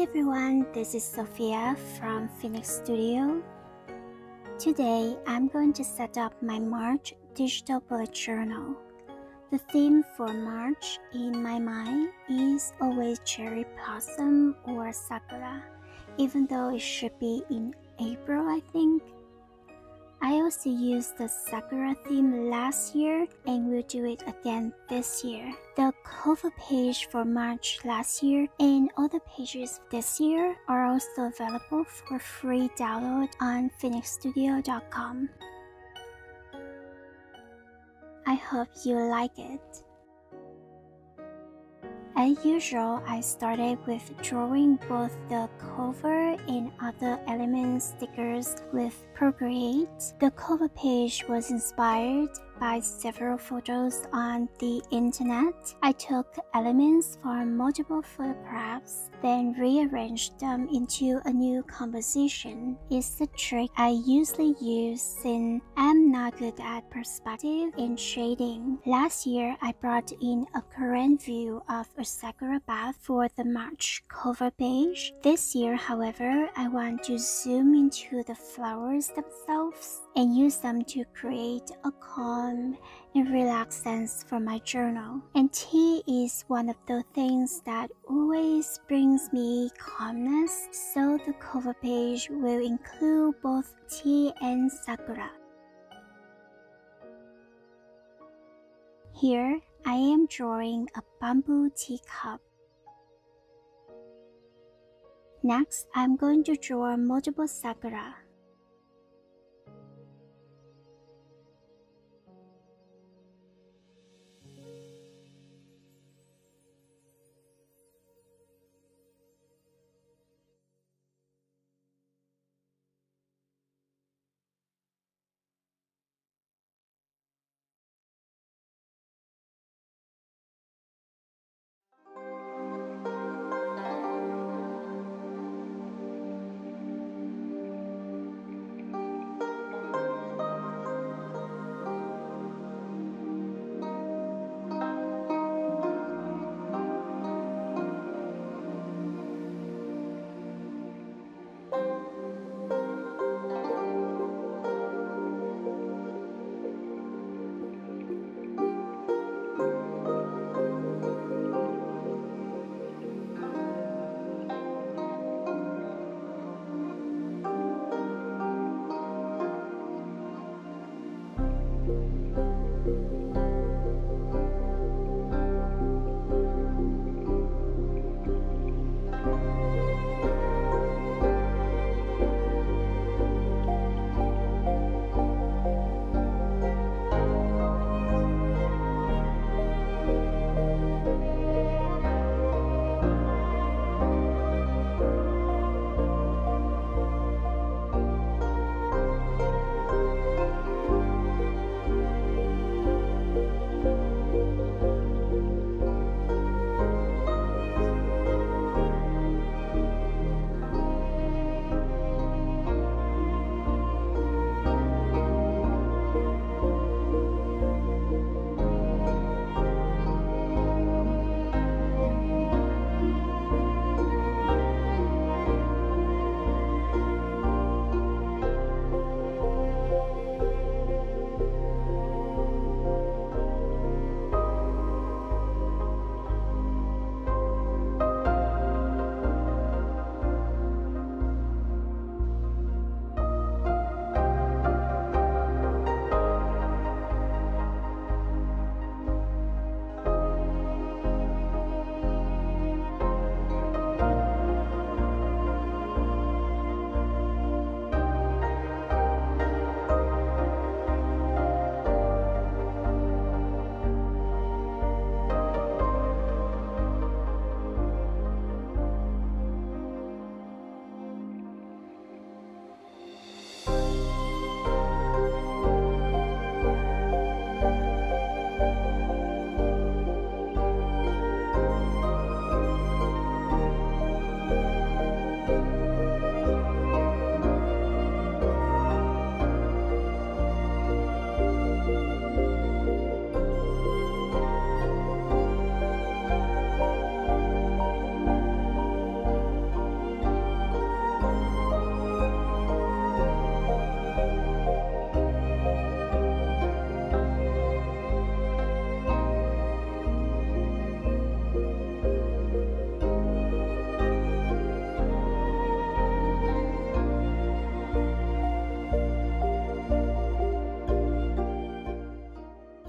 everyone, this is Sophia from Foenix Studio. Today, I'm going to set up my March digital bullet journal. The theme for March in my mind is always cherry blossom or sakura, even though it should be in April, I think. I also used the Sakura theme last year and will do it again this year. The cover page for March last year and other pages this year are also available for free download on foenixstudio.com. I hope you like it. As usual, I started with drawing both the cover and other element stickers with Procreate. The cover page was inspired by several photos on the internet. I took elements from multiple photographs, then rearranged them into a new composition. It's the trick I usually use since I'm not good at perspective and shading. Last year, I brought in a current view of a sakura bath for the March cover page. This year, however, I want to zoom into the flowers themselves and use them to create a calm and relaxed sense for my journal. And tea is one of the things that always brings me calmness, so the cover page will include both tea and sakura. Here, I am drawing a bamboo teacup. Next, I'm going to draw multiple sakura.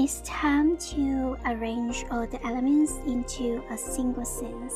It's time to arrange all the elements into a single scene.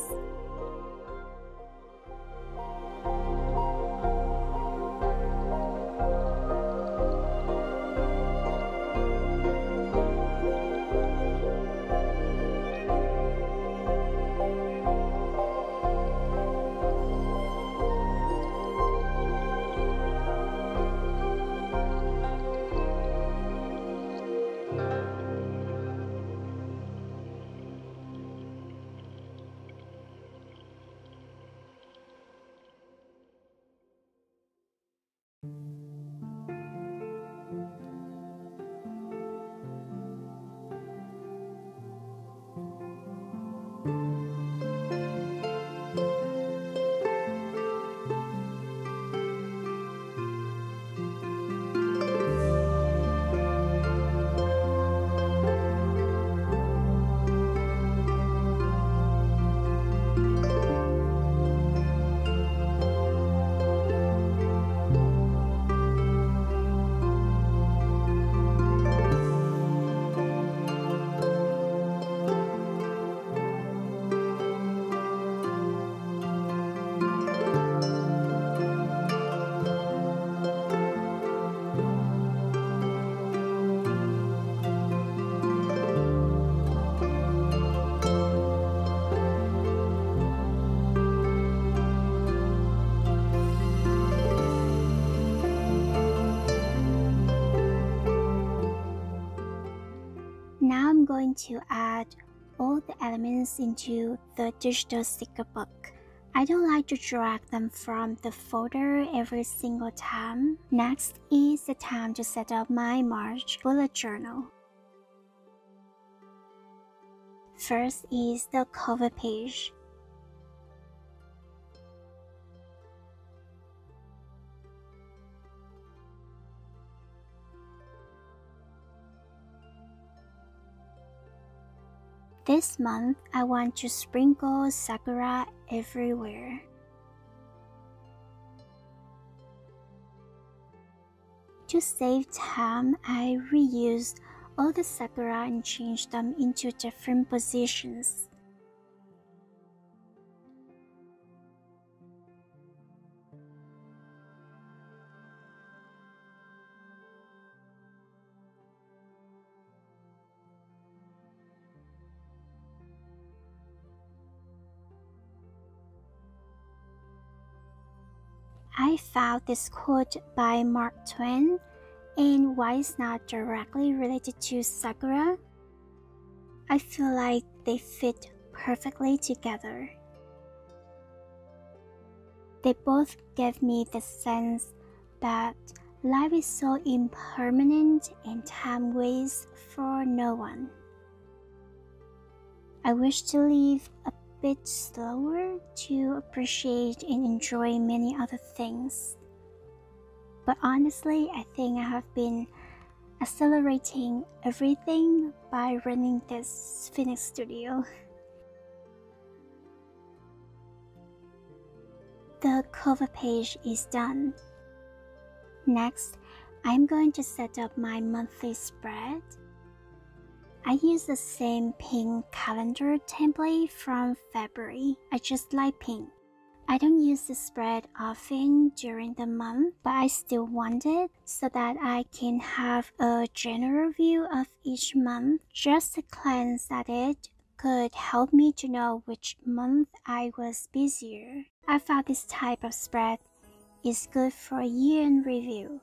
Now I'm going to add all the elements into the digital sticker book. I don't like to drag them from the folder every single time. Next is the time to set up my March bullet journal. First is the cover page. This month, I want to sprinkle sakura everywhere. To save time, I reused all the sakura and changed them into different positions. I found this quote by Mark Twain, and while it's not directly related to Sakura, I feel like they fit perfectly together. They both give me the sense that life is so impermanent and time waits for no one. I wish to live a bit slower to appreciate and enjoy many other things. But honestly, I think I have been accelerating everything by running this Foenix studio. The cover page is done. Next, I'm going to set up my monthly spread. I use the same pink calendar template from February. I just like pink. I don't use the spread often during the month, but I still want it so that I can have a general view of each month. Just a glance at it could help me to know which month I was busier. I found this type of spread is good for a year-end review.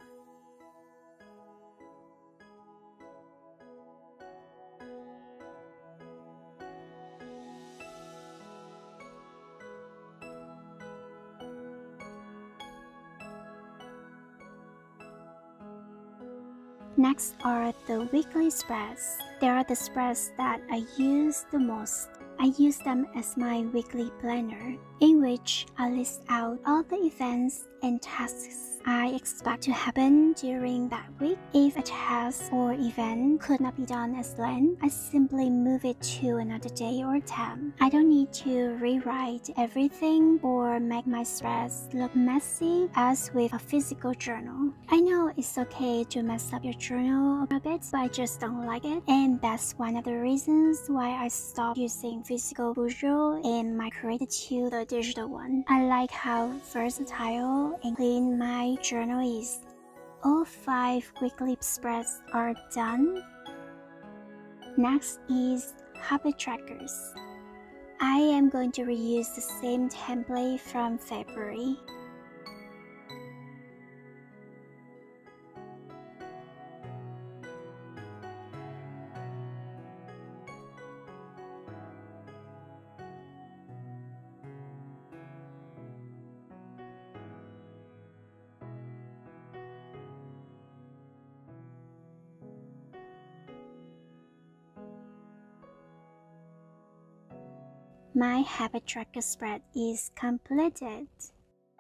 Next are the weekly spreads. They are the spreads that I use the most. I use them as my weekly planner. in which I list out all the events and tasks I expect to happen during that week. If a task or event could not be done as planned, I simply move it to another day or time. I don't need to rewrite everything or make my stress look messy as with a physical journal. I know it's okay to mess up your journal a bit, but I just don't like it, and that's one of the reasons why I stopped using physical visual and migrated to the digital one. I like how versatile and clean my journal is. All 5 weekly spreads are done. Next is habit trackers. I am going to reuse the same template from February. My habit tracker spread is completed,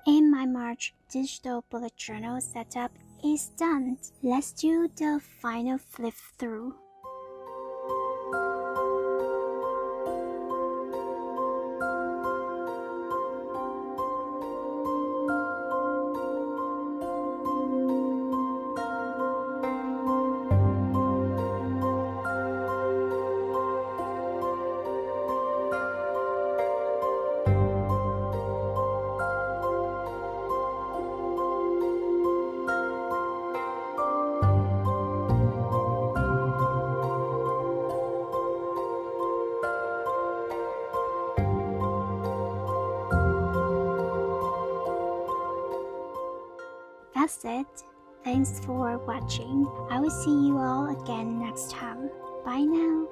and my March digital bullet journal setup is done. Let's do the final flip through. That's it. Thanks for watching. I will see you all again next time. Bye now.